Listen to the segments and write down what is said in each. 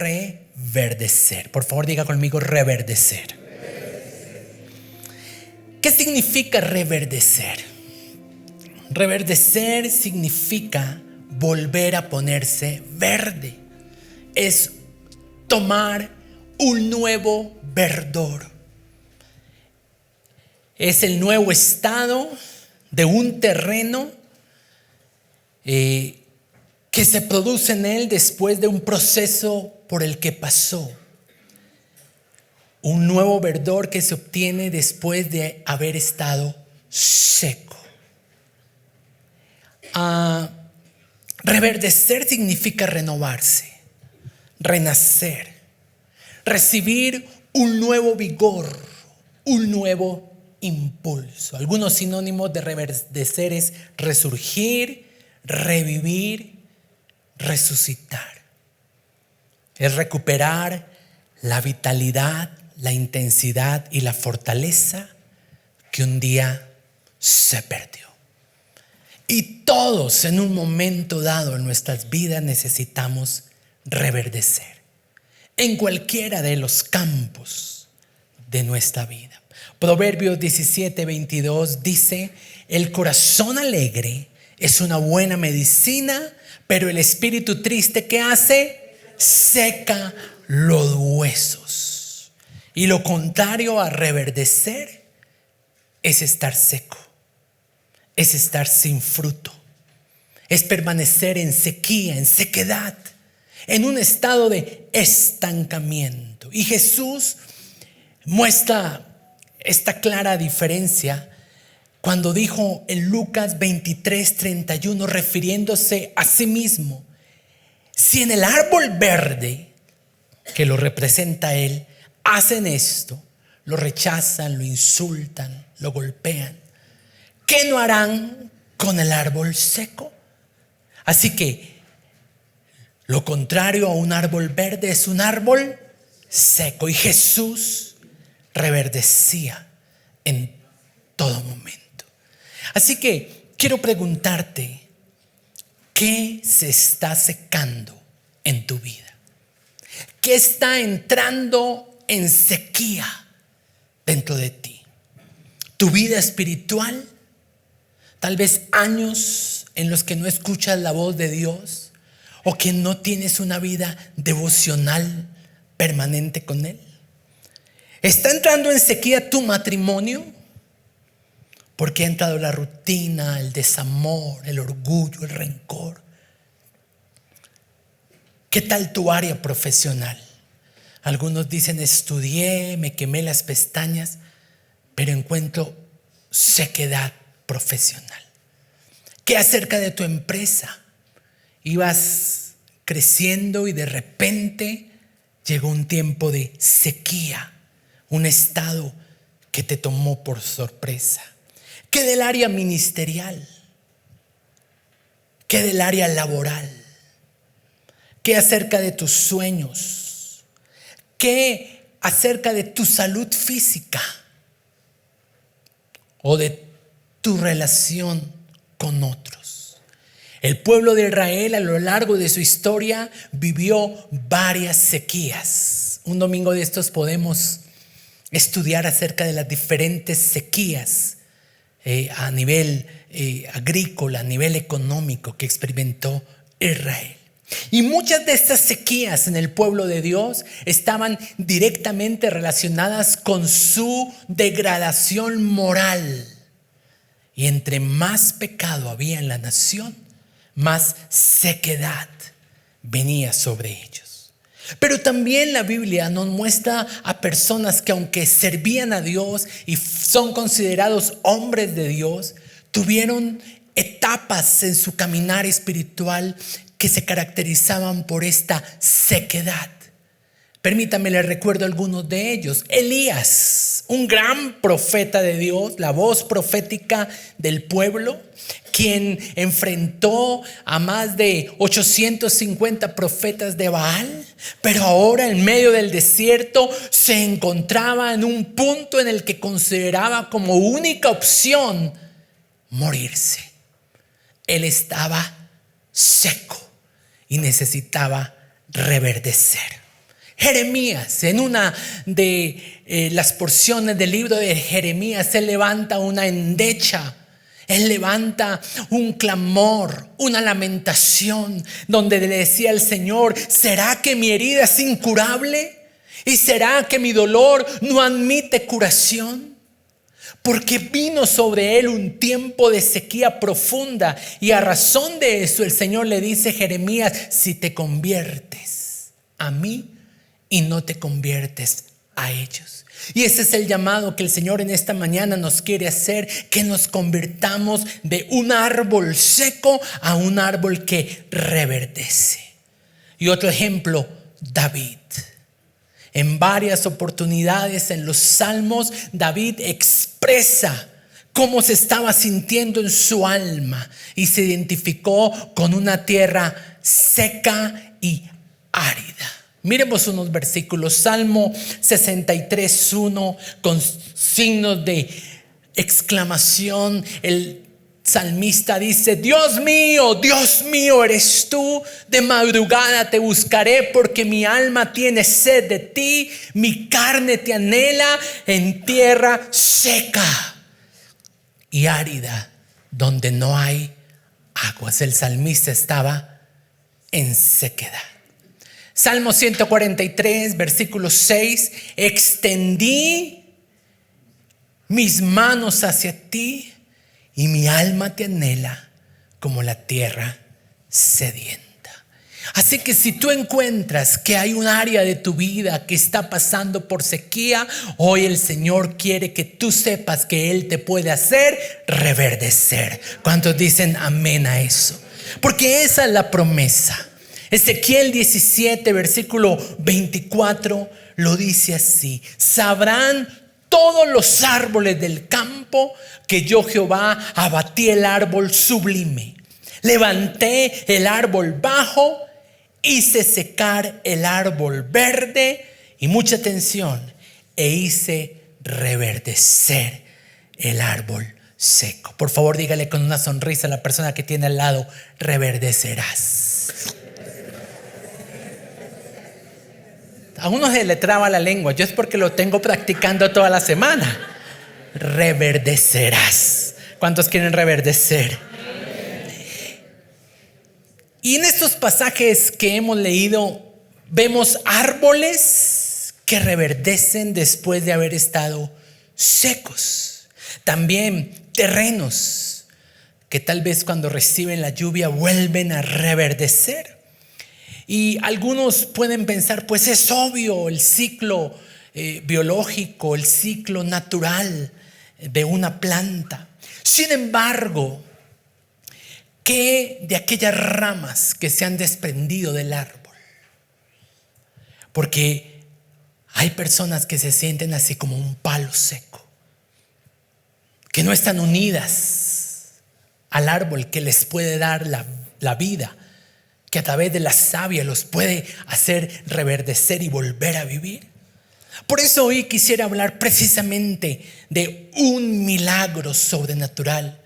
reverdecer. Por favor, diga conmigo reverdecer. ¿Qué significa reverdecer? Reverdecer significa volver a ponerse verde. Es tomar un nuevo verdor. Es el nuevo estado de un terreno que se produce en él después de un proceso por el que pasó. Un nuevo verdor que se obtiene después de haber estado seco. Reverdecer significa renovarse, renacer, recibir un nuevo vigor, un nuevo impulso. Algunos sinónimos de reverdecer es resurgir, revivir, resucitar. Es recuperar la vitalidad, la intensidad y la fortaleza que un día se perdió. Y todos en un momento dado en nuestras vidas necesitamos reverdecer en cualquiera de los campos de nuestra vida. Proverbios 17:22 dice: el corazón alegre es una buena medicina, pero el espíritu triste, ¿qué hace? Seca los huesos. Y lo contrario a reverdecer es estar seco, es estar sin fruto, es permanecer en sequía, en sequedad, en un estado de estancamiento. Y Jesús muestra esta clara diferencia cuando dijo en Lucas 23:31, refiriéndose a sí mismo: si en el árbol verde, que lo representa él, hacen esto, lo rechazan, lo insultan, lo golpean, ¿qué no harán con el árbol seco? Así que lo contrario a un árbol verde es un árbol seco. Y Jesús reverdecía en todo momento. Así que quiero preguntarte, ¿qué se está secando en tu vida? ¿Qué está entrando en sequía dentro de ti? ¿Tu vida espiritual? Tal vez años en los que no escuchas la voz de Dios, o que no tienes una vida devocional permanente con Él. ¿Está entrando en sequía tu matrimonio? Porque ha entrado la rutina, el desamor, el orgullo, el rencor. ¿Qué tal tu área profesional? Algunos dicen: estudié, me quemé las pestañas, pero encuentro sequedad profesional. ¿Qué acerca de tu empresa? Ibas creciendo y de repente llegó un tiempo de sequía, un estado que te tomó por sorpresa. ¿Qué del área ministerial? ¿Qué del área laboral? ¿Qué acerca de tus sueños? ¿Qué acerca de tu salud física? ¿O de tu relación con otros? El pueblo de Israel a lo largo de su historia vivió varias sequías. Un domingo de estos podemos estudiar acerca de las diferentes sequías a nivel agrícola, a nivel económico que experimentó Israel. Y muchas de estas sequías en el pueblo de Dios estaban directamente relacionadas con su degradación moral. Y entre más pecado había en la nación, más sequedad venía sobre ellos. Pero también la Biblia nos muestra a personas que, aunque servían a Dios y son considerados hombres de Dios, tuvieron etapas en su caminar espiritual que se caracterizaban por esta sequedad. Permítame, les recuerdo algunos de ellos. Elías, un gran profeta de Dios, la voz profética del pueblo, quien enfrentó a más de 850 profetas de Baal, pero ahora en medio del desierto se encontraba en un punto en el que consideraba como única opción morirse. Él estaba seco y necesitaba reverdecer. Jeremías, en una de las porciones del libro de Jeremías, él levanta una endecha. Él levanta un clamor, una lamentación, donde le decía al Señor: ¿será que mi herida es incurable? ¿Y será que mi dolor no admite curación? Porque vino sobre él un tiempo de sequía profunda, y a razón de eso el Señor le dice: Jeremías, si te conviertes a mí y no te conviertes a ellos. Y ese es el llamado que el Señor en esta mañana nos quiere hacer, que nos convirtamos de un árbol seco a un árbol que reverdece. Y otro ejemplo, David. En varias oportunidades en los Salmos, David expresa cómo se estaba sintiendo en su alma y se identificó con una tierra seca y árida. Miremos unos versículos. Salmo 63:1, con signos de exclamación. El salmista dice: Dios mío, eres tú. De madrugada te buscaré, porque mi alma tiene sed de ti. Mi carne te anhela en tierra seca y árida, donde no hay aguas. El salmista estaba en sequedad. Salmo 143, versículo 6: extendí mis manos hacia ti, y mi alma te anhela como la tierra sedienta. Así que si tú encuentras que hay un área de tu vida que está pasando por sequía, hoy el Señor quiere que tú sepas que Él te puede hacer reverdecer. ¿Cuántos dicen amén a eso? Porque esa es la promesa. Ezequiel 17, versículo 24, lo dice así: sabrán todos los árboles del campo que yo, Jehová, abatí el árbol sublime, levanté el árbol bajo, hice secar el árbol verde, y mucha atención, e hice reverdecer el árbol seco. Por favor, dígale con una sonrisa a la persona que tiene al lado: reverdecerás. A uno se le traba la lengua. Yo es porque lo tengo practicando toda la semana. Reverdecerás. ¿Cuántos quieren reverdecer? Y en estos pasajes que hemos leído, vemos árboles que reverdecen después de haber estado secos. También terrenos que tal vez cuando reciben la lluvia vuelven a reverdecer. Y algunos pueden pensar: pues es obvio, el ciclo biológico, el ciclo natural de una planta. Sin embargo, ¿qué de aquellas ramas que se han desprendido del árbol? Porque hay personas que se sienten así como un palo seco, que no están unidas al árbol que les puede dar la vida, que a través de la savia los puede hacer reverdecer y volver a vivir. Por eso hoy quisiera hablar precisamente de un milagro sobrenatural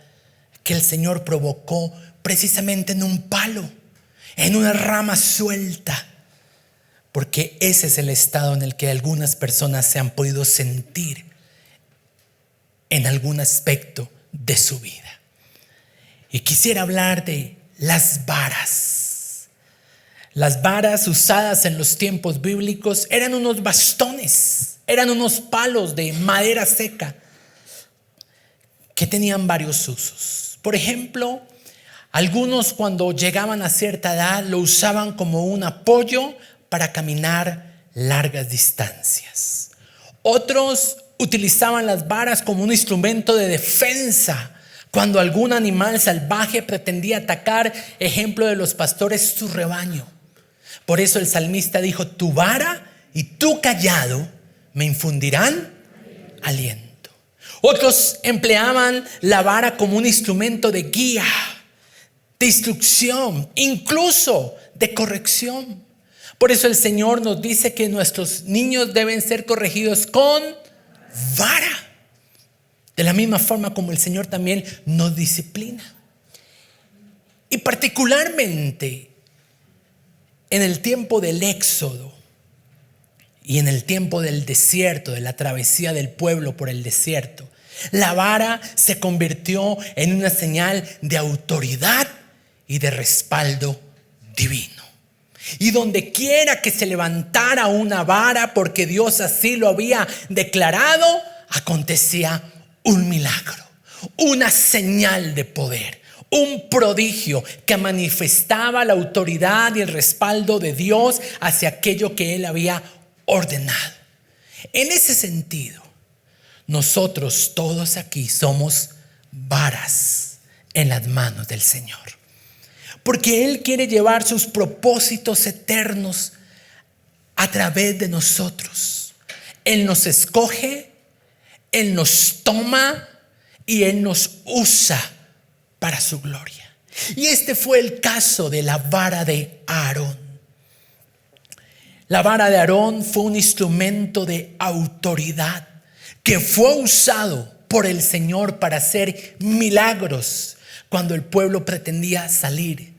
que el Señor provocó precisamente en un palo, en una rama suelta, porque ese es el estado en el que algunas personas se han podido sentir en algún aspecto de su vida. Y quisiera hablar de las varas. Las varas usadas en los tiempos bíblicos eran unos bastones, eran unos palos de madera seca que tenían varios usos. Por ejemplo, algunos cuando llegaban a cierta edad lo usaban como un apoyo para caminar largas distancias. Otros utilizaban las varas como un instrumento de defensa cuando algún animal salvaje pretendía atacar, ejemplo de los pastores, su rebaño. Por eso el salmista dijo: tu vara y tu cayado me infundirán aliento. Otros empleaban la vara como un instrumento de guía, de instrucción, incluso de corrección. Por eso el Señor nos dice que nuestros niños deben ser corregidos con vara, de la misma forma como el Señor también nos disciplina. Y particularmente en el tiempo del Éxodo, y en el tiempo del desierto, de la travesía del pueblo por el desierto, la vara se convirtió en una señal de autoridad y de respaldo divino. Y donde quiera que se levantara una vara, porque Dios así lo había declarado, acontecía un milagro, una señal de poder, un prodigio que manifestaba la autoridad y el respaldo de Dios hacia aquello que Él había ordenado. En ese sentido, nosotros todos aquí somos varas en las manos del Señor, porque Él quiere llevar sus propósitos eternos a través de nosotros. Él nos escoge, Él nos toma y Él nos usa para su gloria. Y este fue el caso de la vara de Aarón. La vara de Aarón fue un instrumento de autoridad que fue usado por el Señor para hacer milagros cuando el pueblo pretendía salir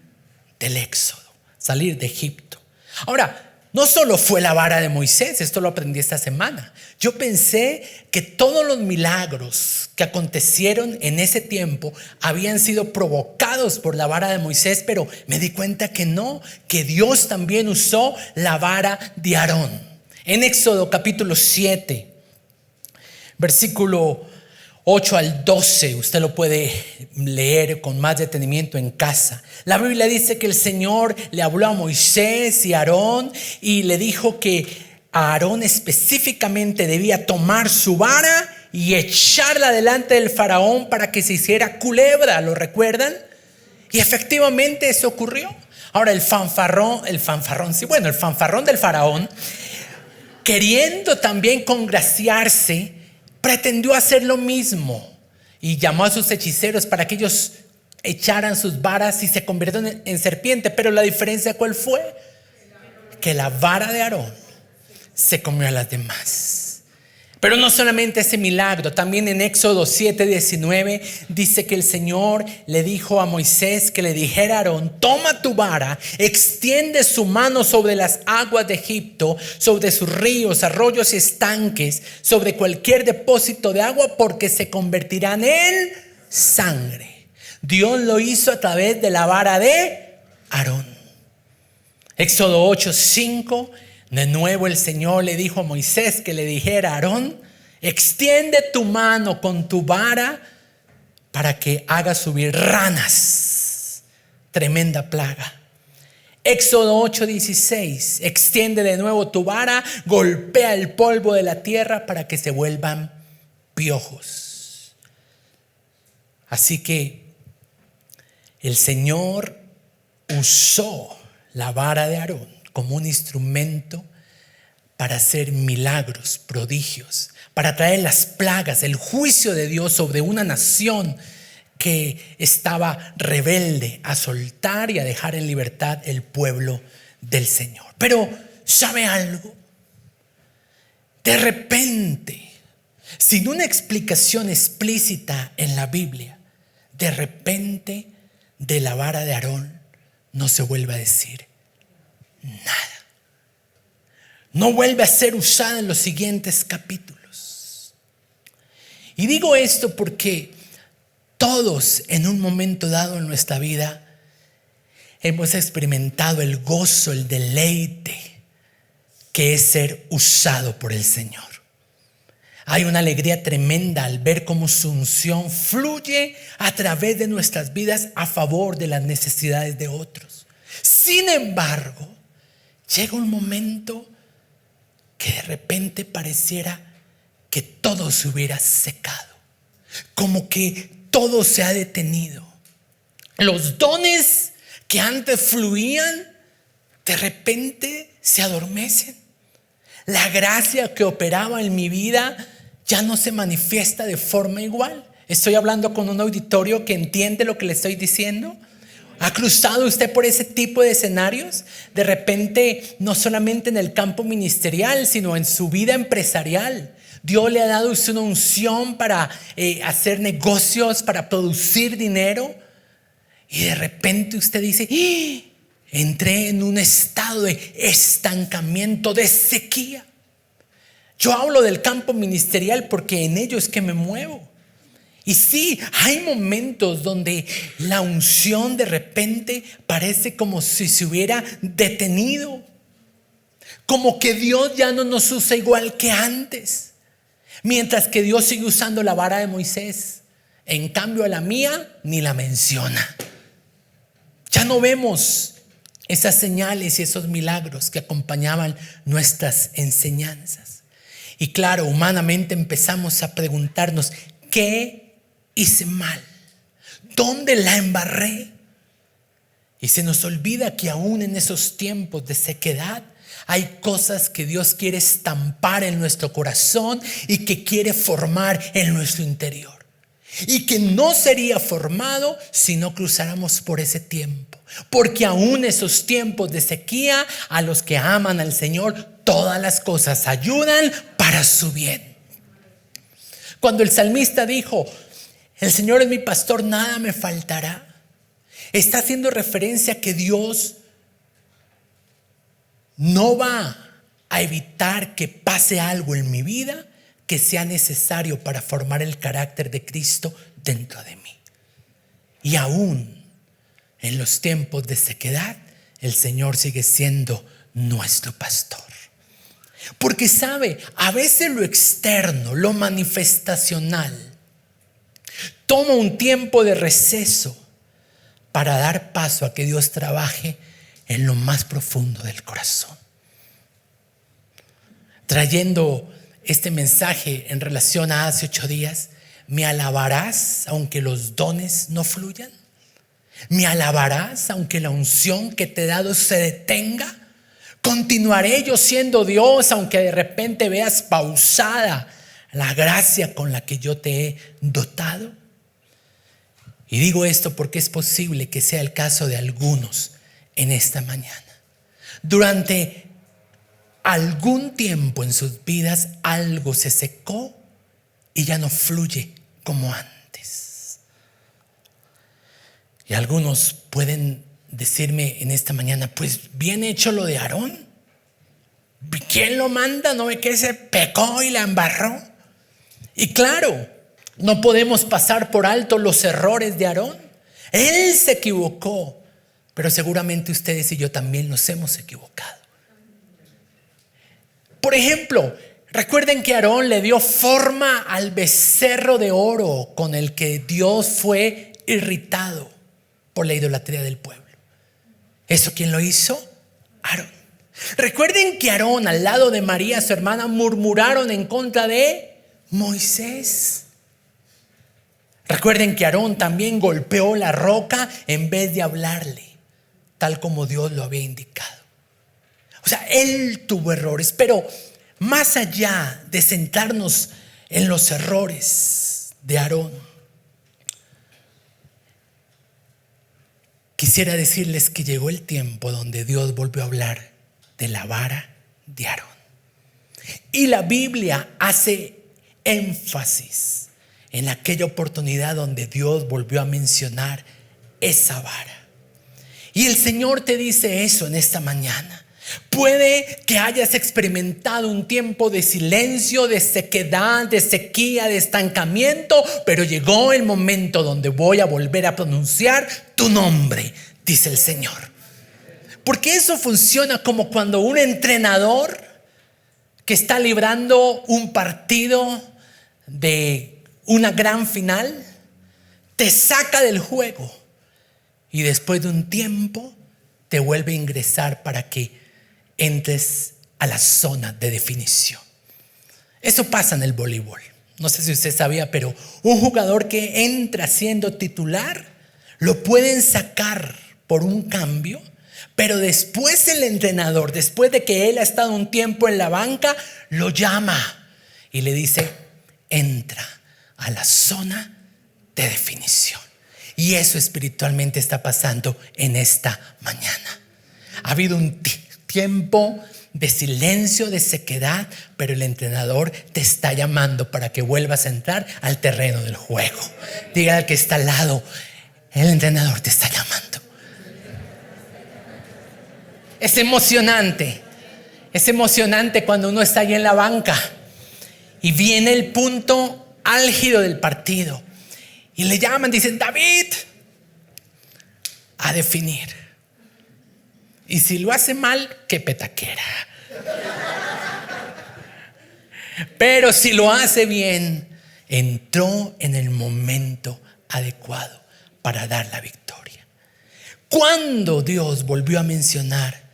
del Éxodo, salir de Egipto. Ahora, no solo fue la vara de Moisés, esto lo aprendí esta semana. Yo pensé que todos los milagros que acontecieron en ese tiempo habían sido provocados por la vara de Moisés, pero me di cuenta que no, que Dios también usó la vara de Aarón. En Éxodo capítulo 7, versículo 8 al 12, usted lo puede leer con más detenimiento en casa. La Biblia dice que el Señor le habló a Moisés y a Aarón y le dijo que a Aarón específicamente debía tomar su vara y echarla delante del faraón para que se hiciera culebra, ¿lo recuerdan? Y efectivamente eso ocurrió. Ahora el fanfarrón del faraón, queriendo también congraciarse, pretendió hacer lo mismo y llamó a sus hechiceros para que ellos echaran sus varas y se convirtieron en serpiente. Pero la diferencia, ¿cuál fue? Que la vara de Aarón se comió a las demás. Pero no solamente ese milagro, también en Éxodo 7:19 dice que el Señor le dijo a Moisés que le dijera a Aarón: toma tu vara, extiende su mano sobre las aguas de Egipto, sobre sus ríos, arroyos y estanques, sobre cualquier depósito de agua, porque se convertirán en sangre. Dios lo hizo a través de la vara de Aarón. Éxodo 8:5. De nuevo el Señor le dijo a Moisés que le dijera a Aarón: extiende tu mano con tu vara para que haga subir ranas. Tremenda plaga. Éxodo 8:16. Extiende de nuevo tu vara, golpea el polvo de la tierra para que se vuelvan piojos. Así que el Señor usó la vara de Aarón como un instrumento para hacer milagros, prodigios, para traer las plagas, el juicio de Dios sobre una nación que estaba rebelde, a soltar y a dejar en libertad el pueblo del Señor. Pero ¿sabe algo? De repente, sin una explicación explícita en la Biblia, de repente de la vara de Aarón no se vuelve a decir nada. No vuelve a ser usada en los siguientes capítulos. Y digo esto porque todos en un momento dado en nuestra vida hemos experimentado el gozo, el deleite que es ser usado por el Señor. Hay una alegría tremenda al ver cómo su unción fluye a través de nuestras vidas a favor de las necesidades de otros. Sin embargo, llega un momento que de repente pareciera que todo se hubiera secado, como que todo se ha detenido. Los dones que antes fluían de repente se adormecen. La gracia que operaba en mi vida ya no se manifiesta de forma igual. Estoy hablando con un auditorio que entiende lo que le estoy diciendo. ¿Ha cruzado usted por ese tipo de escenarios? De repente, no solamente en el campo ministerial, sino en su vida empresarial. Dios le ha dado usted una unción para hacer negocios, para producir dinero. Y de repente usted dice: entré en un estado de estancamiento, de sequía. Yo hablo del campo ministerial porque en ello es que me muevo. Y sí, hay momentos donde la unción de repente parece como si se hubiera detenido. Como que Dios ya no nos usa igual que antes. Mientras que Dios sigue usando la vara de Moisés. En cambio a la mía ni la menciona. Ya no vemos esas señales y esos milagros que acompañaban nuestras enseñanzas. Y claro, humanamente empezamos a preguntarnos, ¿qué hice mal? ¿Dónde la embarré? Y se nos olvida que aún en esos tiempos de sequedad hay cosas que Dios quiere estampar en nuestro corazón y que quiere formar en nuestro interior. Y que no sería formado si no cruzáramos por ese tiempo. Porque aún esos tiempos de sequía, a los que aman al Señor, todas las cosas ayudan para su bien. Cuando el salmista dijo, el Señor es mi pastor, nada me faltará, está haciendo referencia a que Dios no va a evitar que pase algo en mi vida que sea necesario para formar el carácter de Cristo dentro de mí. Y aún en los tiempos de sequedad, el Señor sigue siendo nuestro pastor. Porque sabe, a veces lo externo, lo manifestacional, toma un tiempo de receso para dar paso a que Dios trabaje en lo más profundo del corazón. Trayendo este mensaje en relación a hace 8 días, ¿me alabarás aunque los dones no fluyan? ¿Me alabarás aunque la unción que te he dado se detenga? ¿Continuaré yo siendo Dios aunque de repente veas pausada la gracia con la que yo te he dotado? Y digo esto porque es posible que sea el caso de algunos en esta mañana. Durante algún tiempo en sus vidas algo se secó y ya no fluye como antes. Y algunos pueden decirme en esta mañana, pues bien hecho lo de Aarón. ¿Quién lo manda? ¿No ve que se pecó y la embarró? Y claro, no podemos pasar por alto los errores de Aarón. Él se equivocó, pero seguramente ustedes y yo también nos hemos equivocado. Por ejemplo, recuerden que Aarón le dio forma al becerro de oro con el que Dios fue irritado por la idolatría del pueblo. ¿Eso quién lo hizo? Aarón. Recuerden que Aarón al lado de María, su hermana, murmuraron en contra de Moisés. Recuerden que Aarón también golpeó la roca en vez de hablarle, tal como Dios lo había indicado. O sea, él tuvo errores, pero más allá de centrarnos en los errores de Aarón, quisiera decirles que llegó el tiempo donde Dios volvió a hablar de la vara de Aarón. Y la Biblia hace énfasis en aquella oportunidad donde Dios volvió a mencionar esa vara. Y el Señor te dice eso en esta mañana. Puede que hayas experimentado un tiempo de silencio, de sequedad, de sequía, de estancamiento, pero llegó el momento donde voy a volver a pronunciar tu nombre, dice el Señor. Porque eso funciona como cuando un entrenador que está librando un partido de una gran final te saca del juego y después de un tiempo te vuelve a ingresar para que entres a la zona de definición. Eso pasa en el voleibol. No sé si usted sabía, pero un jugador que entra siendo titular lo pueden sacar por un cambio, pero después el entrenador, después de que él ha estado un tiempo en la banca, lo llama y le dice: entra a la zona de definición. Y eso espiritualmente está pasando en esta mañana. Ha habido un tiempo de silencio, de sequedad, pero el entrenador te está llamando para que vuelvas a entrar al terreno del juego. Diga al que está al lado: el entrenador te está llamando. Es emocionante cuando uno está ahí en la banca Y viene el punto álgido del partido. Y le llaman, dicen: David, a definir. Y si lo hace mal, qué petaquera. Pero si lo hace bien, entró en el momento adecuado para dar la victoria. Cuando Dios volvió a mencionar,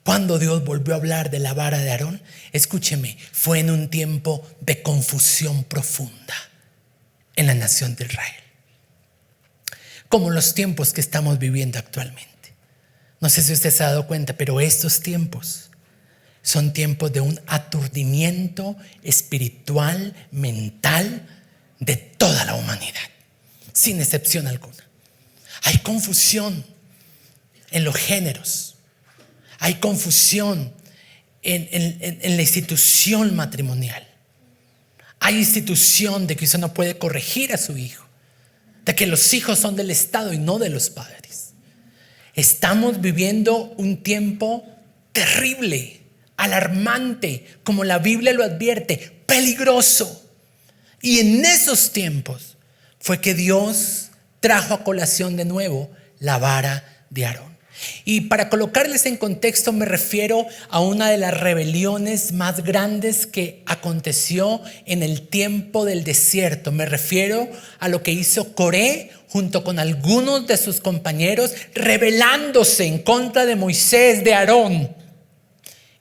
cuando Dios volvió a hablar de la vara de Aarón, escúcheme, fue en un tiempo de confusión profunda en la nación de Israel, como los tiempos que estamos viviendo actualmente. No sé si usted se ha dado cuenta, pero estos tiempos son tiempos de un aturdimiento espiritual, mental de toda la humanidad, sin excepción alguna. Hay confusión en los géneros, hay confusión en la institución matrimonial, hay institución de que usted no puede corregir a su hijo, de que los hijos son del Estado y no de los padres. Estamos viviendo un tiempo terrible, alarmante, como la Biblia lo advierte, peligroso. Y en esos tiempos fue que Dios trajo a colación de nuevo la vara de Aarón. Y para colocarles en contexto, me refiero a una de las rebeliones más grandes que aconteció en el tiempo del desierto. Me refiero a lo que hizo Coré junto con algunos de sus compañeros, rebelándose en contra de Moisés, de Aarón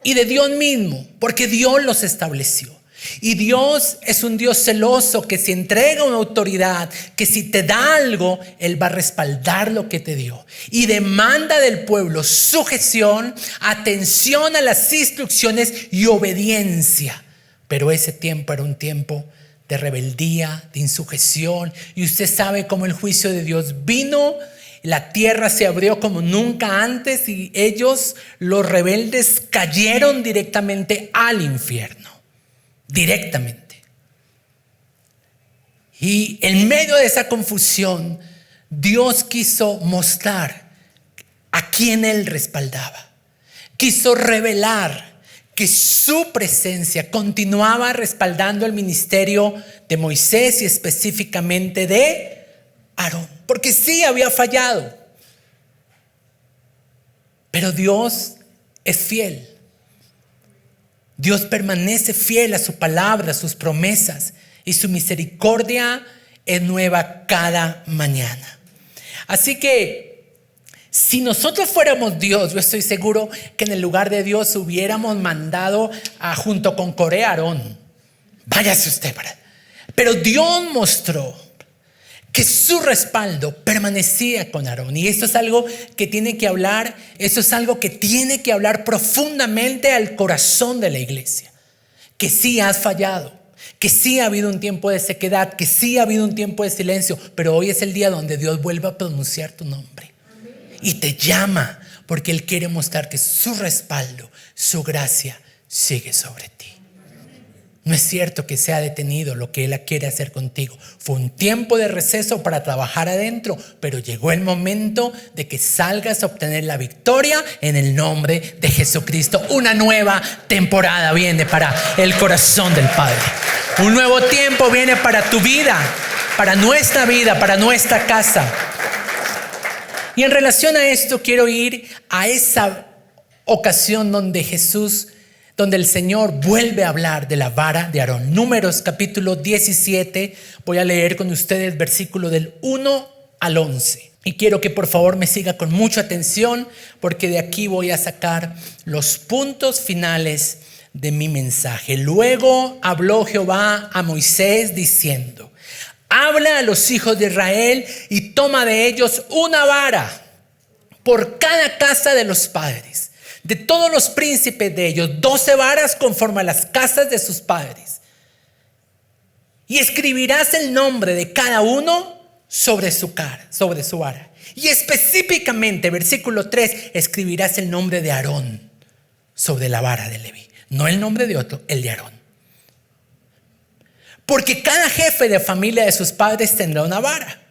y de Dios mismo, porque Dios los estableció. Y Dios es un Dios celoso que si entrega una autoridad, que si te da algo, Él va a respaldar lo que te dio. Y demanda del pueblo sujeción, atención a las instrucciones y obediencia. Pero ese tiempo era un tiempo de rebeldía, de insujeción. Y usted sabe cómo el juicio de Dios vino. La tierra se abrió como nunca antes y ellos, los rebeldes, cayeron directamente al infierno. Directamente. Y en medio de esa confusión, Dios quiso mostrar a quién Él respaldaba. Quiso revelar que su presencia continuaba respaldando el ministerio de Moisés y específicamente de Aarón. Porque sí había fallado. Pero Dios es fiel. Dios permanece fiel a su palabra, a sus promesas, y su misericordia es nueva cada mañana. Así que si nosotros fuéramos Dios, yo estoy seguro que en el lugar de Dios hubiéramos mandado junto con Coré a Aarón. Váyase usted para. Pero Dios mostró que su respaldo permanecía con Aarón. Y esto es algo que tiene que hablar, eso es algo que tiene que hablar profundamente al corazón de la iglesia. Que sí has fallado, que sí ha habido un tiempo de sequedad, que sí ha habido un tiempo de silencio, pero hoy es el día donde Dios vuelve a pronunciar tu nombre. Y te llama porque Él quiere mostrar que su respaldo, su gracia sigue sobre ti. No es cierto que se ha detenido lo que Él quiere hacer contigo. Fue un tiempo de receso para trabajar adentro, pero llegó el momento de que salgas a obtener la victoria en el nombre de Jesucristo. Una nueva temporada viene para el corazón del Padre. Un nuevo tiempo viene para tu vida, para nuestra casa. Y en relación a esto quiero ir a esa ocasión donde el Señor vuelve a hablar de la vara de Aarón. Números capítulo 17, voy a leer con ustedes versículo del 1 al 11. Y quiero que por favor me siga con mucha atención, porque de aquí voy a sacar los puntos finales de mi mensaje. Luego habló Jehová a Moisés diciendo: habla a los hijos de Israel y toma de ellos una vara por cada casa de los padres. De todos los príncipes de ellos, 12 varas conforme a las casas de sus padres. Y escribirás el nombre de cada uno sobre su vara. Y específicamente, versículo 3, escribirás el nombre de Aarón sobre la vara de Leví. No el nombre de otro, el de Aarón. Porque cada jefe de familia de sus padres tendrá una vara.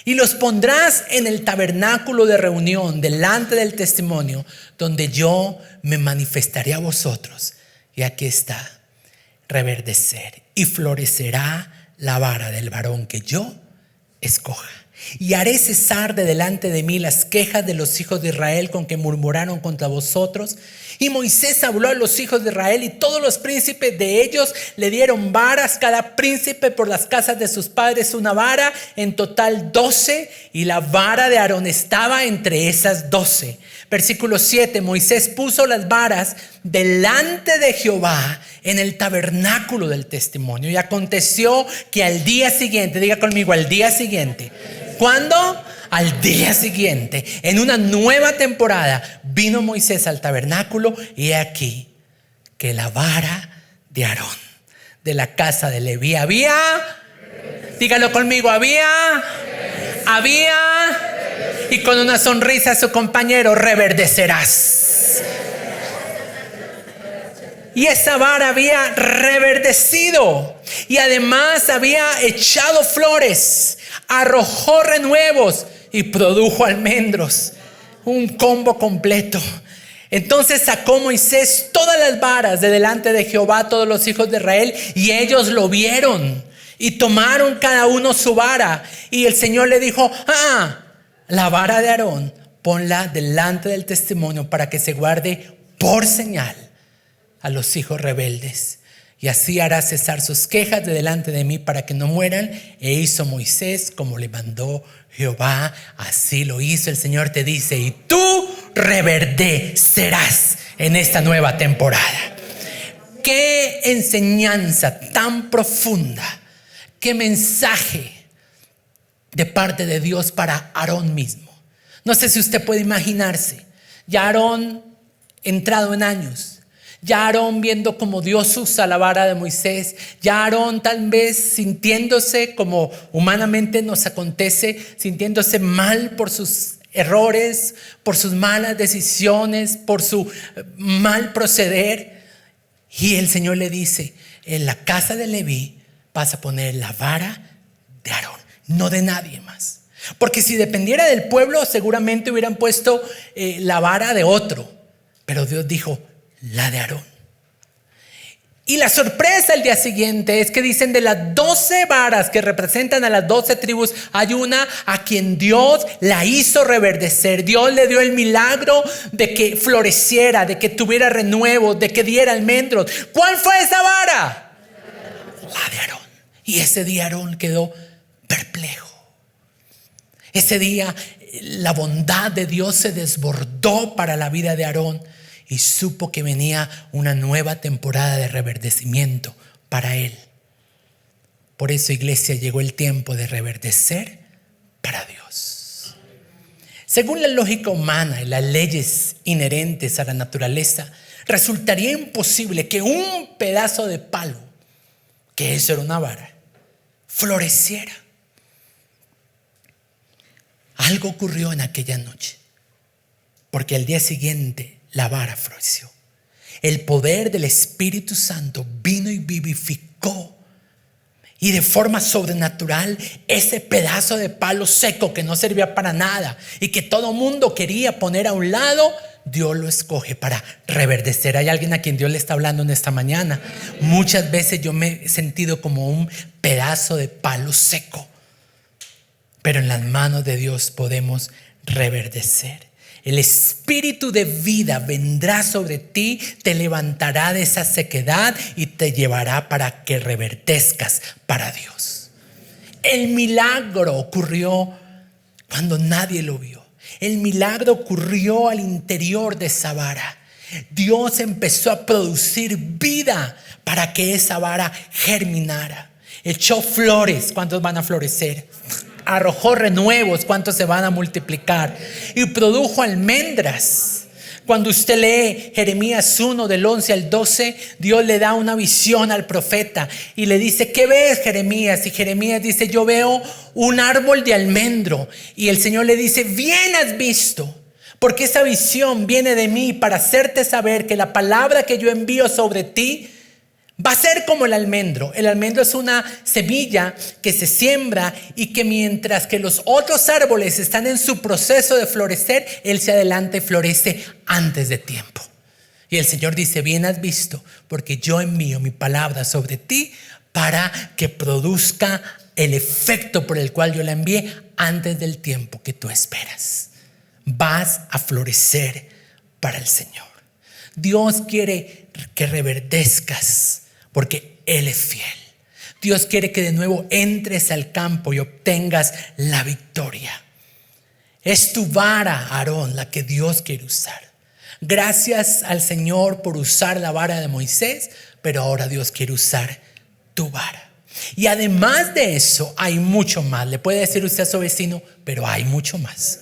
Y los pondrás en el tabernáculo de reunión delante del testimonio, donde yo me manifestaré a vosotros. Y aquí está. reverdecer y florecerá la vara del varón que yo escoja. Y haré cesar de delante de mí las quejas de los hijos de Israel con que murmuraron contra vosotros. Y Moisés habló a los hijos de Israel, y todos los príncipes de ellos le dieron varas, cada príncipe por las casas de sus padres una vara, en total 12, y la vara de Aarón estaba entre esas 12. Versículo 7, Moisés puso las varas delante de Jehová en el tabernáculo del testimonio. Y aconteció que al día siguiente, diga conmigo, al día siguiente. ¿Cuándo? Al día siguiente, en una nueva temporada, vino Moisés al tabernáculo, y he aquí que la vara de Aarón de la casa de Leví había, dígalo conmigo, había, y con una sonrisa a su compañero, reverdecerás. Y esa vara había reverdecido, y además había echado flores, arrojó renuevos y produjo almendros. Un combo completo. Entonces sacó Moisés todas las varas de delante de Jehová, todos los hijos de Israel, y ellos lo vieron y tomaron cada uno su vara. Y el Señor le dijo: la vara de Aarón, ponla delante del testimonio para que se guarde por señal a los hijos rebeldes. Y así hará cesar sus quejas de delante de mí para que no mueran. E hizo Moisés como le mandó Jehová, así lo hizo. El Señor te dice: y tú reverdecerás en esta nueva temporada. Qué enseñanza tan profunda, qué mensaje de parte de Dios para Aarón mismo. No sé si usted puede imaginarse, ya Aarón entrado en años, ya Aarón viendo cómo Dios usa la vara de Moisés, ya Aarón tal vez sintiéndose como humanamente nos acontece, sintiéndose mal por sus errores, por sus malas decisiones, por su mal proceder. Y el Señor le dice: en la casa de Leví vas a poner la vara de Aarón, no de nadie más. Porque si dependiera del pueblo, seguramente hubieran puesto la vara de otro. Pero Dios dijo: la de Aarón. Y la sorpresa el día siguiente es que dicen: de las 12 varas que representan a las 12 tribus, hay una a quien Dios la hizo reverdecer. Dios le dio el milagro de que floreciera, de que tuviera renuevo, de que diera almendros. ¿Cuál fue esa vara? La de Aarón. Y ese día Aarón quedó perplejo. Ese día la bondad de Dios se desbordó para la vida de Aarón, y supo que venía una nueva temporada de reverdecimiento para él. Por eso, iglesia, llegó el tiempo de reverdecer para Dios. Según la lógica humana y las leyes inherentes a la naturaleza, resultaría imposible que un pedazo de palo, que eso era una vara, floreciera. Algo ocurrió en aquella noche, porque al día siguiente la vara floreció. El poder del Espíritu Santo vino y vivificó, y de forma sobrenatural ese pedazo de palo seco que no servía para nada y que todo mundo quería poner a un lado, Dios lo escoge para reverdecer. Hay alguien a quien Dios le está hablando en esta mañana. Muchas veces yo me he sentido como un pedazo de palo seco, pero en las manos de Dios podemos reverdecer. El espíritu de vida vendrá sobre ti, te levantará de esa sequedad y te llevará para que reverdezcas para Dios. El milagro ocurrió cuando nadie lo vio. El milagro ocurrió al interior de esa vara. Dios empezó a producir vida para que esa vara germinara. Echó flores. ¿Cuántos van a florecer? Arrojó renuevos. ¿Cuántos se van a multiplicar? Y produjo almendras. Cuando usted lee Jeremías 1 del 11 al 12, Dios le da una visión al profeta y le dice: ¿qué ves, Jeremías? Y Jeremías dice: yo veo un árbol de almendro. Y el Señor le dice: bien has visto, porque esa visión viene de mí para hacerte saber que la palabra que yo envío sobre ti va a ser como el almendro. El almendro es una semilla que se siembra y que mientras que los otros árboles están en su proceso de florecer, él se adelanta y florece antes de tiempo. Y el Señor dice, bien has visto, porque yo envío mi palabra sobre ti para que produzca el efecto por el cual yo la envié antes del tiempo que tú esperas. Vas a florecer para el Señor. Dios quiere que reverdezcas porque Él es fiel. Dios quiere que de nuevo entres al campo y obtengas la victoria. Es tu vara, Aarón, la que Dios quiere usar. Gracias al Señor por usar la vara de Moisés, pero ahora Dios quiere usar tu vara. Y además de eso hay mucho más. Le puede decir usted a su vecino, pero hay mucho más.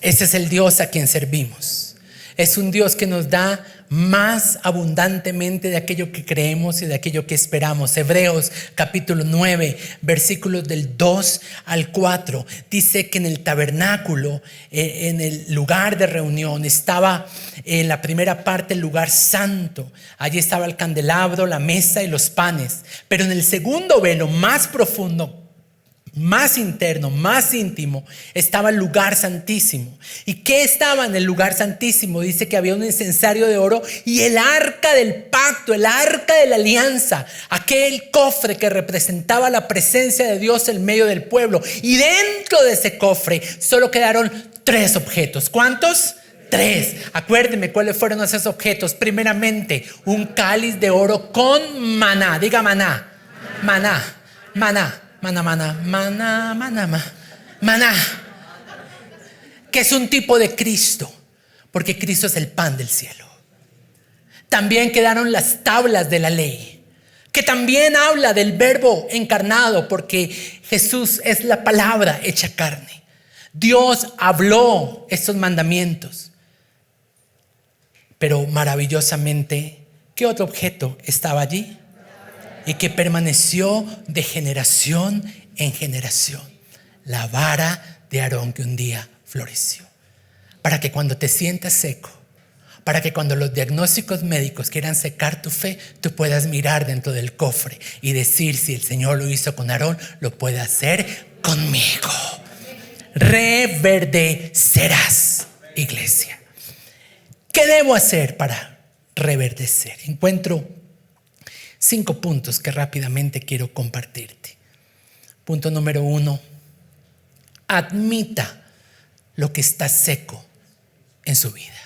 Ese es el Dios a quien servimos. Es un Dios que nos da más abundantemente de aquello que creemos y de aquello que esperamos. Hebreos capítulo 9, versículos del 2 al 4. Dice que en el tabernáculo, en el lugar de reunión, estaba en la primera parte el lugar santo. Allí estaba el candelabro, la mesa y los panes. Pero en el segundo velo, más profundo, más interno, más íntimo, estaba el lugar santísimo. ¿Y qué estaba en el lugar santísimo? Dice que había un incensario de oro y el arca del pacto, el arca de la alianza, aquel cofre que representaba la presencia de Dios en medio del pueblo. Y dentro de ese cofre solo quedaron 3 objetos. ¿Cuántos? 3. Acuérdenme cuáles fueron esos objetos. Primeramente, un cáliz de oro con maná. Diga maná. Maná. Maná. Maná, maná, maná, maná, maná, que es un tipo de Cristo, porque Cristo es el pan del cielo. También quedaron las tablas de la ley, que también habla del verbo encarnado, porque Jesús es la palabra hecha carne. Dios habló estos mandamientos, pero maravillosamente, ¿qué otro objeto estaba allí? Y que permaneció de generación en generación. La vara de Aarón que un día floreció. Para que cuando te sientas seco, para que cuando los diagnósticos médicos quieran secar tu fe, tú puedas mirar dentro del cofre y decir, si el Señor lo hizo con Aarón, lo puede hacer conmigo. Reverdecerás, iglesia. ¿Qué debo hacer para reverdecer? Encuentro 5 puntos que rápidamente quiero compartirte. Punto número 1. Admita lo que está seco en su vida.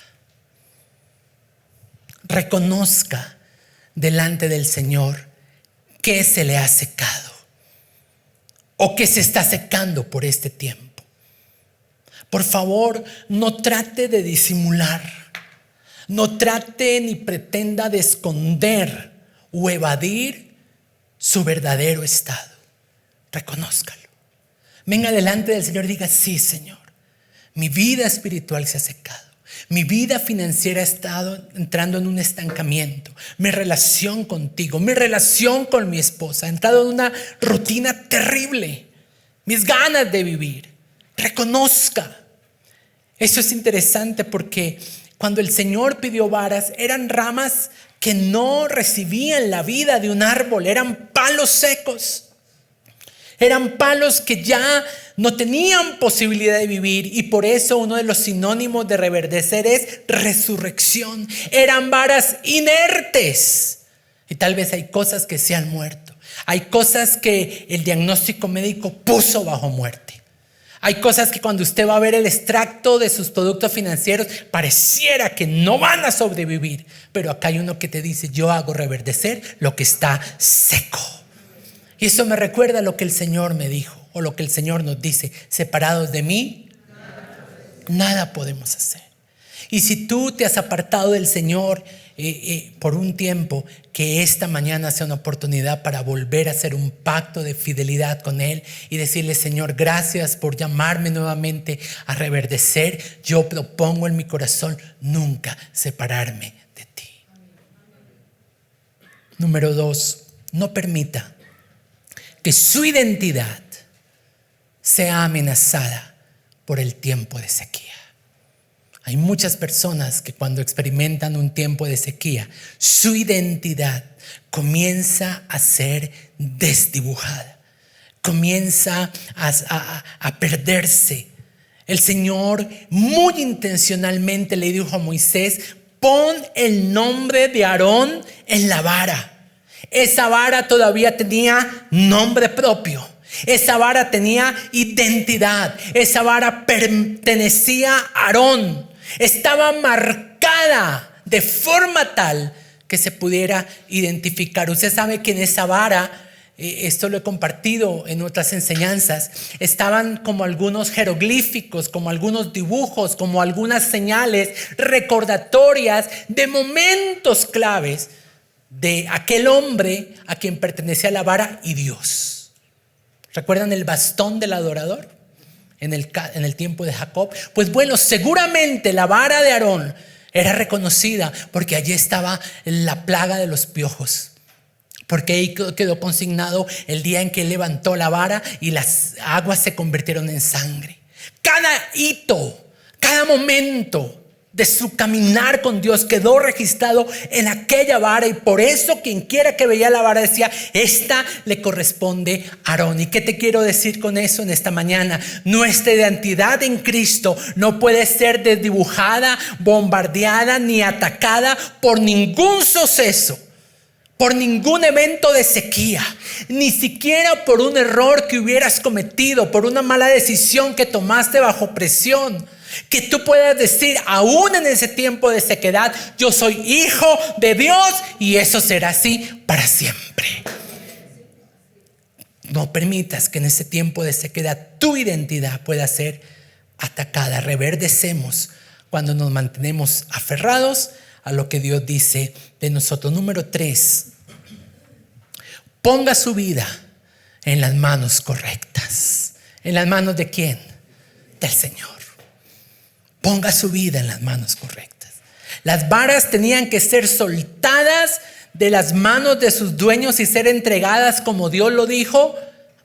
Reconozca delante del Señor qué se le ha secado o qué se está secando por este tiempo. Por favor, no trate de disimular. No trate ni pretenda de esconder o evadir su verdadero estado. Reconózcalo. Venga delante del Señor y diga, sí, Señor, mi vida espiritual se ha secado. Mi vida financiera ha estado entrando en un estancamiento. Mi relación contigo, mi relación con mi esposa ha entrado en una rutina terrible. Mis ganas de vivir. Reconozca. Eso es interesante porque cuando el Señor pidió varas, eran ramas que no recibían la vida de un árbol, eran palos secos. Eran palos que ya no tenían posibilidad de vivir, y por eso uno de los sinónimos de reverdecer es resurrección. Eran varas inertes. Y tal vez hay cosas que se han muerto. Hay cosas que el diagnóstico médico puso bajo muerte. Hay cosas que cuando usted va a ver el extracto de sus productos financieros, pareciera que no van a sobrevivir. Pero acá hay uno que te dice, yo hago reverdecer lo que está seco. Y eso me recuerda lo que el Señor me dijo, o lo que el Señor nos dice: separados de mí, nada podemos hacer. Y si tú te has apartado del Señor por un tiempo, que esta mañana sea una oportunidad para volver a hacer un pacto de fidelidad con Él y decirle: Señor, gracias por llamarme nuevamente a reverdecer. Yo propongo en mi corazón nunca separarme de ti. Número 2, no permita que su identidad sea amenazada por el tiempo de sequía. Hay muchas personas que cuando experimentan un tiempo de sequía, su identidad comienza a ser desdibujada, comienza a perderse. el Señor muy intencionalmente le dijo a Moisés: pon el nombre de Aarón en la vara. Esa vara todavía tenía nombre propio. Esa vara tenía identidad. Esa vara pertenecía a Aarón. Estaba marcada de forma tal que se pudiera identificar. Usted sabe que en esa vara, esto lo he compartido en otras enseñanzas, estaban como algunos jeroglíficos, como algunos dibujos, como algunas señales recordatorias de momentos claves de aquel hombre a quien pertenecía la vara y Dios. ¿Recuerdan el bastón del adorador en el tiempo de Jacob? Pues bueno, seguramente la vara de Aarón era reconocida porque allí estaba la plaga de los piojos. Porque ahí quedó consignado el día en que él levantó la vara y las aguas se convirtieron en sangre. Cada hito, cada momento de su caminar con Dios quedó registrado en aquella vara, y por eso quien quiera que veía la vara decía: esta le corresponde a Aarón. ¿Y qué te quiero decir con eso en esta mañana? Nuestra identidad en Cristo no puede ser desdibujada, bombardeada ni atacada por ningún suceso, por ningún evento de sequía, ni siquiera por un error que hubieras cometido, por una mala decisión que tomaste bajo presión. Que tú puedas decir, aún en ese tiempo de sequedad: yo soy hijo de Dios y eso será así para siempre. No permitas que en ese tiempo de sequedad tu identidad pueda ser atacada. Reverdecemos cuando nos mantenemos aferrados a lo que Dios dice de nosotros. Número 3, ponga su vida en las manos correctas. ¿En las manos de quién? Del Señor. Ponga su vida en las manos correctas. Las varas tenían que ser soltadas de las manos de sus dueños y ser entregadas, como Dios lo dijo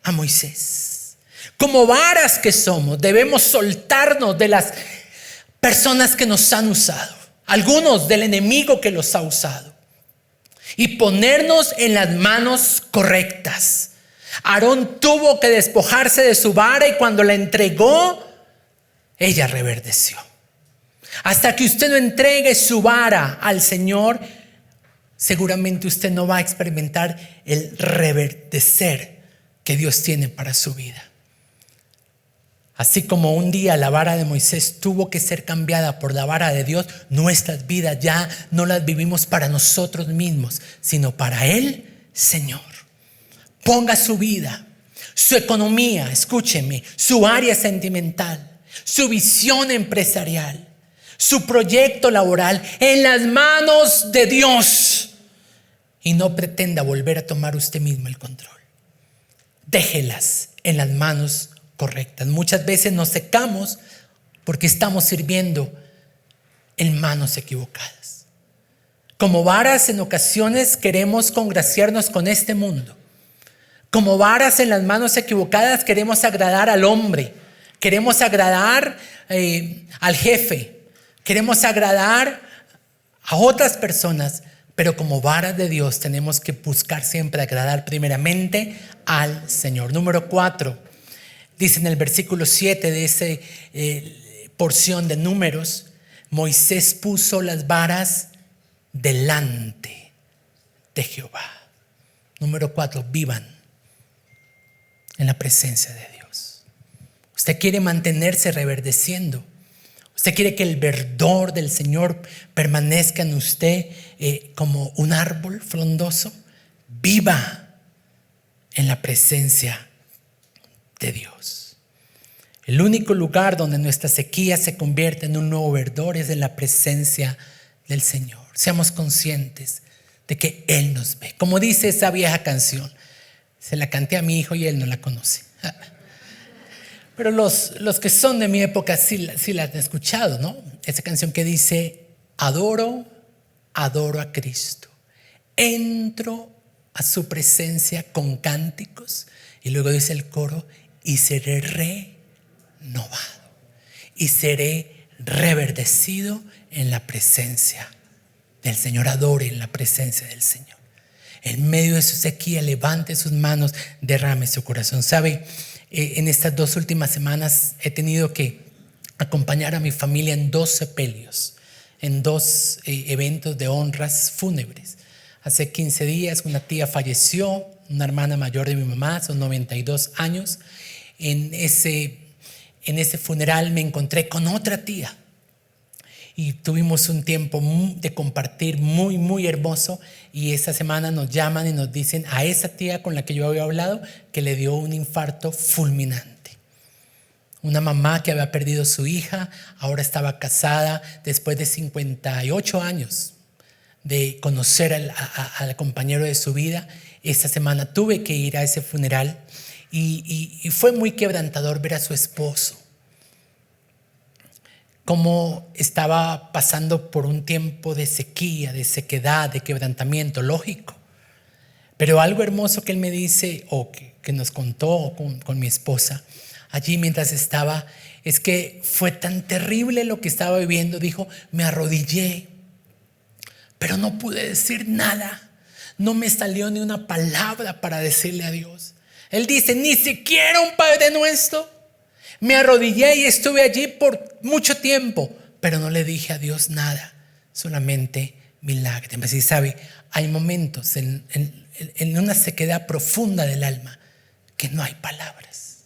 a Moisés. Como varas que somos, debemos soltarnos de las personas que nos han usado, algunos del enemigo que los ha usado, y ponernos en las manos correctas. Aarón tuvo que despojarse de su vara, y cuando la entregó, ella reverdeció. Hasta que usted no entregue su vara al Señor, seguramente usted no va a experimentar el reverdecer que Dios tiene para su vida. Así como un día la vara de Moisés tuvo que ser cambiada por la vara de Dios, nuestras vidas ya no las vivimos para nosotros mismos, sino para el Señor. Ponga su vida, su economía, escúcheme, su área sentimental, su visión empresarial, su proyecto laboral en las manos de Dios, y no pretenda volver a tomar usted mismo el control. Déjelas en las manos correctas. Muchas veces nos secamos porque estamos sirviendo en manos equivocadas. Como varas, en ocasiones queremos congraciarnos con este mundo. Como varas en las manos equivocadas queremos agradar al hombre, queremos agradar al jefe, queremos agradar a otras personas. Pero como varas de Dios tenemos que buscar siempre agradar primeramente al Señor. Número 4, dice en el versículo 7 de esa porción de Números: Moisés puso las varas delante de Jehová. Número 4, vivan en la presencia de Dios. Usted quiere mantenerse reverdeciendo. Usted quiere que el verdor del Señor permanezca en usted como un árbol frondoso. Viva en la presencia de Dios. El único lugar donde nuestra sequía se convierte en un nuevo verdor es en la presencia del Señor. Seamos conscientes de que Él nos ve. Como dice esa vieja canción, se la canté a mi hijo y él no la conoce. Pero los que son de mi época sí la han escuchado, ¿no? Esa canción que dice: adoro a Cristo, entro a su presencia con cánticos. Y luego dice el coro: y seré renovado, y seré reverdecido en la presencia del Señor. Adore en la presencia del Señor. En medio de su sequía, levante sus manos, derrame su corazón. ¿Sabe? En estas 2 últimas semanas he tenido que acompañar a mi familia en 2 sepelios, en 2 eventos de honras fúnebres. Hace 15 días una tía falleció, una hermana mayor de mi mamá, son 92 años. En ese funeral me encontré con otra tía y tuvimos un tiempo de compartir muy, muy hermoso. Y esta semana nos llaman y nos dicen a esa tía con la que yo había hablado que le dio un infarto fulminante. Una mamá que había perdido su hija, ahora estaba casada después de 58 años de conocer al compañero de su vida. Esta semana tuve que ir a ese funeral y fue muy quebrantador ver a su esposo cómo estaba pasando por un tiempo de sequía, de sequedad, de quebrantamiento, lógico. Pero algo hermoso que él me dice, o que nos contó con mi esposa allí mientras estaba, es que fue tan terrible lo que estaba viviendo. Dijo, me arrodillé, pero no pude decir nada. No me salió ni una palabra para decirle a Dios. Él dice, ni siquiera un Padre Nuestro. Me arrodillé y estuve allí por mucho tiempo, pero no le dije a Dios nada, solamente mis lágrimas. Y sabe, hay momentos en una sequedad profunda del alma que no hay palabras,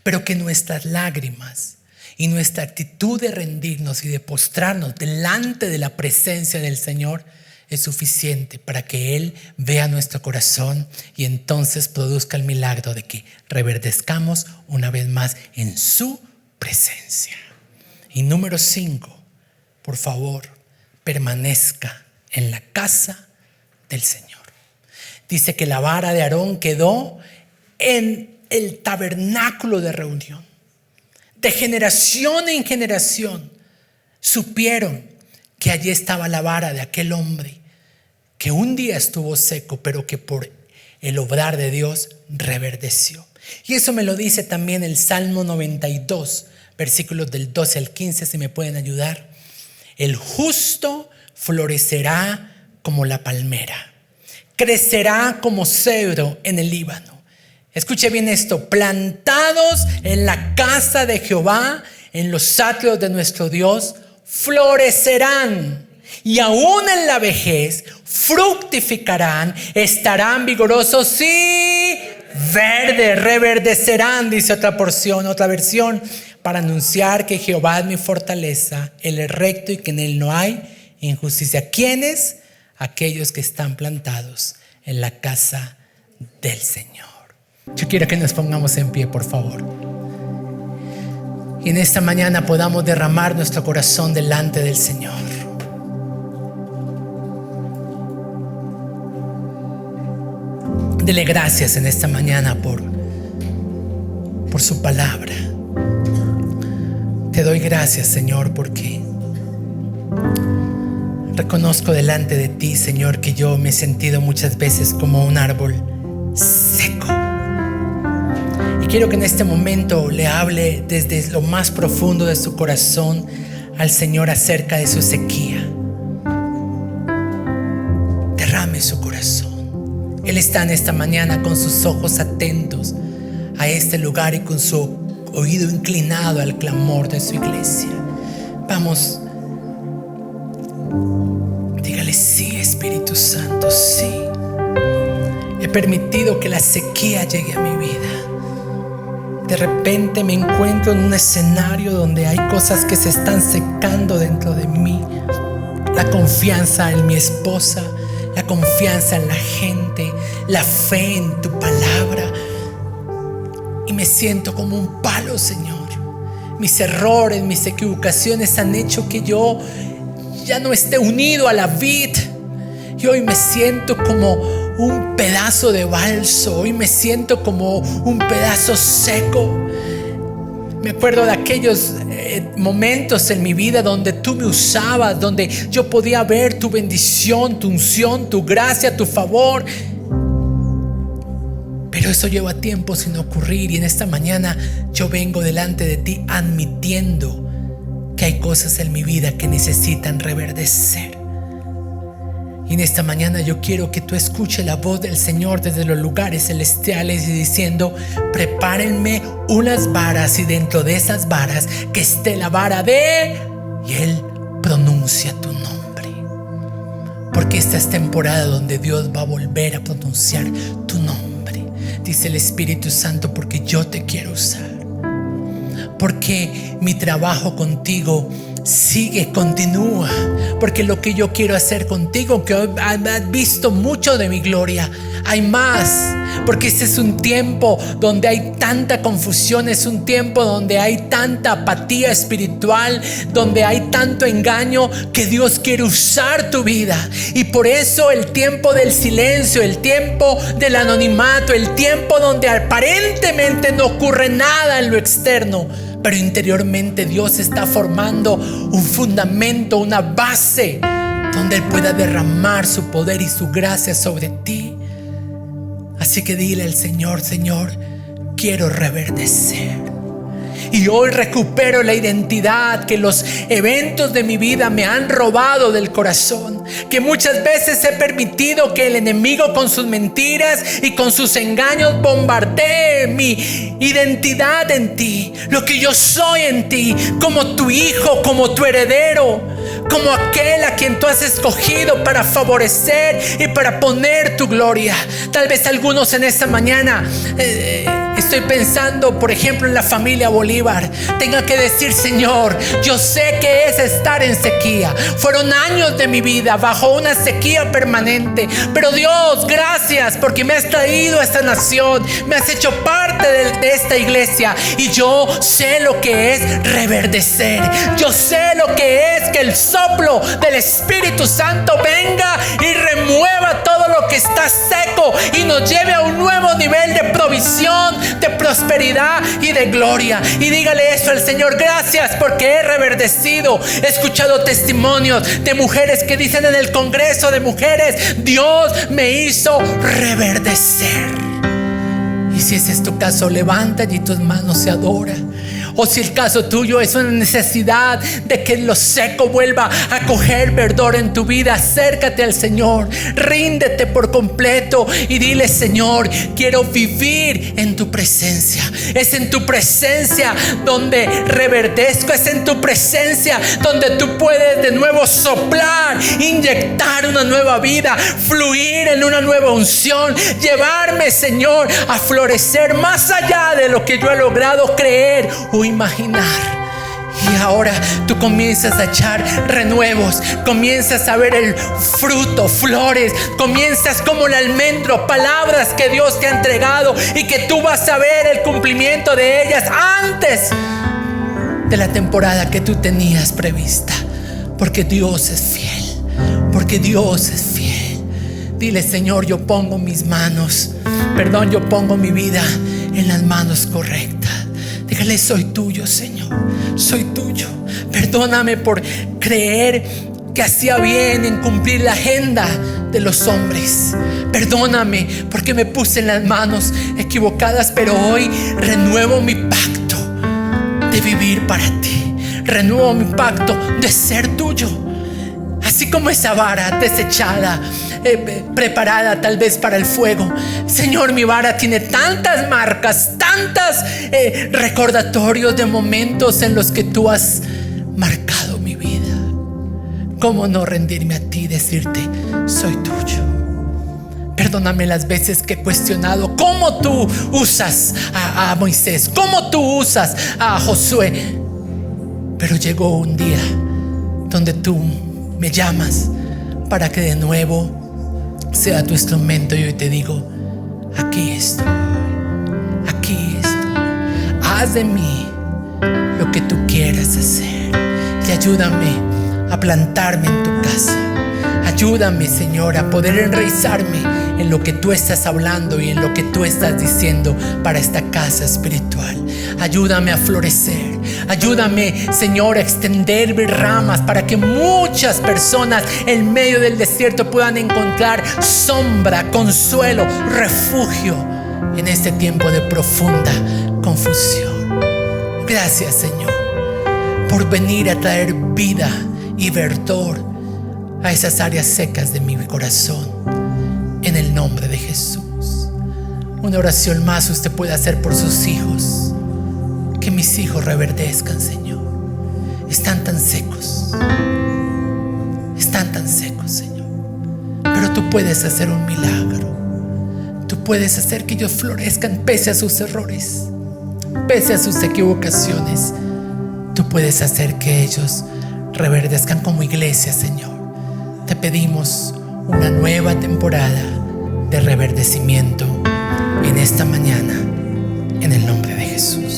pero que nuestras lágrimas y nuestra actitud de rendirnos y de postrarnos delante de la presencia del Señor es suficiente para que Él vea nuestro corazón y entonces produzca el milagro de que reverdezcamos una vez más en su presencia. Y número 5, por favor, permanezca en la casa del Señor. Dice que la vara de Aarón quedó en el tabernáculo de reunión. De generación en generación supieron que allí estaba la vara de aquel hombre que un día estuvo seco, pero que por el obrar de Dios reverdeció. Y eso me lo dice también el Salmo 92, versículos del 12 al 15, si me pueden ayudar. El justo florecerá como la palmera, crecerá como cedro en el Líbano. Escuche bien esto: plantados en la casa de Jehová, en los atrios de nuestro Dios, florecerán, y aún en la vejez fructificarán, estarán vigorosos y verdes, reverdecerán, dice otra porción, otra versión, para anunciar que Jehová es mi fortaleza, Él es recto y que en Él no hay injusticia. ¿Quiénes? Aquellos que están plantados en la casa del Señor. Yo quiero que nos pongamos en pie, por favor, y en esta mañana podamos derramar nuestro corazón delante del Señor. Dele gracias en esta mañana por su palabra. Te doy gracias, Señor, porque reconozco delante de ti, Señor, que yo me he sentido muchas veces como un árbol seco. Y quiero que en este momento le hable desde lo más profundo de su corazón al Señor acerca de su sequía. Derrame su corazón. Él está en esta mañana con sus ojos atentos a este lugar y con su oído inclinado al clamor de su iglesia. Vamos, dígale: sí, Espíritu Santo, sí. He permitido que la sequía llegue a mi vida. De repente me encuentro en un escenario donde hay cosas que se están secando dentro de mí. La confianza en mi esposa, la confianza en la gente, la fe en tu palabra. Y me siento como un palo, Señor. Mis errores, mis equivocaciones han hecho que yo ya no esté unido a la vid. Y hoy me siento como un pedazo de balso. Hoy me siento como un pedazo seco. Me acuerdo de aquellos momentos en mi vida donde tú me usabas, donde yo podía ver tu bendición, tu unción, tu gracia, tu favor. Pero eso lleva tiempo sin ocurrir, y en esta mañana yo vengo delante de ti admitiendo que hay cosas en mi vida que necesitan reverdecer. Y en esta mañana yo quiero que tú escuches la voz del Señor desde los lugares celestiales y diciendo: prepárenme unas varas, y dentro de esas varas que esté la vara de... Y Él pronuncia tu nombre. Porque esta es temporada donde Dios va a volver a pronunciar tu nombre. Dice el Espíritu Santo: porque yo te quiero usar. Porque mi trabajo contigo continúa. Porque lo que yo quiero hacer contigo, que has visto mucho de mi gloria, hay más. Porque este es un tiempo donde hay tanta confusión, es un tiempo donde hay tanta apatía espiritual, donde hay tanto engaño, que Dios quiere usar tu vida. Y por eso el tiempo del silencio, el tiempo del anonimato, el tiempo donde aparentemente no ocurre nada en lo externo, pero interiormente Dios está formando un fundamento, una base donde Él pueda derramar su poder y su gracia sobre ti. Así que dile al Señor: Señor, quiero reverdecer. Y hoy recupero la identidad que los eventos de mi vida me han robado del corazón. Que muchas veces he permitido que el enemigo con sus mentiras y con sus engaños bombardee mi identidad en ti. Lo que yo soy en ti, como tu hijo, como tu heredero, como aquel a quien tú has escogido para favorecer y para poner tu gloria. Tal vez algunos en esta mañana, estoy pensando, por ejemplo, en la familia Bolívar, tenga que decir: Señor, yo sé que es estar en sequía. Fueron años de mi vida bajo una sequía permanente, pero Dios, gracias porque me has traído a esta nación, me has hecho parte de esta iglesia, y yo sé lo que es reverdecer. Yo sé lo que es que el soplo del Espíritu Santo venga y remueva todo lo que está seco y nos lleve a un nuevo nivel de provisión, de prosperidad y de gloria. Y dígale eso al Señor: gracias porque he reverdecido. He escuchado testimonios de mujeres que dicen en el Congreso de Mujeres: Dios me hizo reverdecer. Y si ese es tu caso, levanta y tus manos y adora. O si el caso tuyo es una necesidad de que lo seco vuelva a coger verdor en tu vida, acércate al Señor, ríndete por completo y dile: Señor, quiero vivir en tu presencia. Es en tu presencia donde reverdezco, es en tu presencia donde tú puedes de nuevo soplar, inyectar una nueva vida, fluir en una nueva unción, llevarme, Señor, a florecer más allá de lo que yo he logrado creer o imaginar. Y ahora tú comienzas a echar renuevos, comienzas a ver el fruto, flores, comienzas como el almendro, palabras que Dios te ha entregado y que tú vas a ver el cumplimiento de ellas antes de la temporada que tú tenías prevista. Porque Dios es fiel, porque Dios es fiel. Dile: Señor, yo pongo mis manos, yo pongo mi vida en las manos correctas. Dígale: soy tuyo, Señor, soy tuyo. Perdóname por creer que hacía bien en cumplir la agenda de los hombres. Perdóname porque me puse en las manos equivocadas, pero hoy renuevo mi pacto de vivir para ti. Renuevo mi pacto de ser tuyo. Así como esa vara desechada, preparada tal vez para el fuego. Señor, mi vara tiene tantas marcas, tantos recordatorios de momentos en los que tú has marcado mi vida. ¿Cómo no rendirme a ti y decirte: soy tuyo? Perdóname las veces que he cuestionado cómo tú usas a Moisés, cómo tú usas a Josué. Pero llegó un día donde tú me llamas para que de nuevo sea tu instrumento, y hoy te digo: aquí estoy, aquí estoy. Haz de mí lo que tú quieras hacer y ayúdame a plantarme en tu casa. Ayúdame, Señor, a poder enraizarme en lo que tú estás hablando y en lo que tú estás diciendo para esta casa espiritual. Ayúdame a florecer. Ayúdame, Señor, a extender mis ramas para que muchas personas en medio del desierto puedan encontrar sombra, consuelo, refugio en este tiempo de profunda confusión. Gracias, Señor, por venir a traer vida y verdor a esas áreas secas de mi corazón, en el nombre de Jesús. Una oración más usted puede hacer por sus hijos. Que mis hijos reverdezcan, Señor. Están tan secos, Señor. Pero tú puedes hacer un milagro. Tú puedes hacer que ellos florezcan pese a sus errores, pese a sus equivocaciones. Tú puedes hacer que ellos reverdezcan como iglesia, Señor. Te pedimos una nueva temporada de reverdecimiento en esta mañana, en el nombre de Jesús.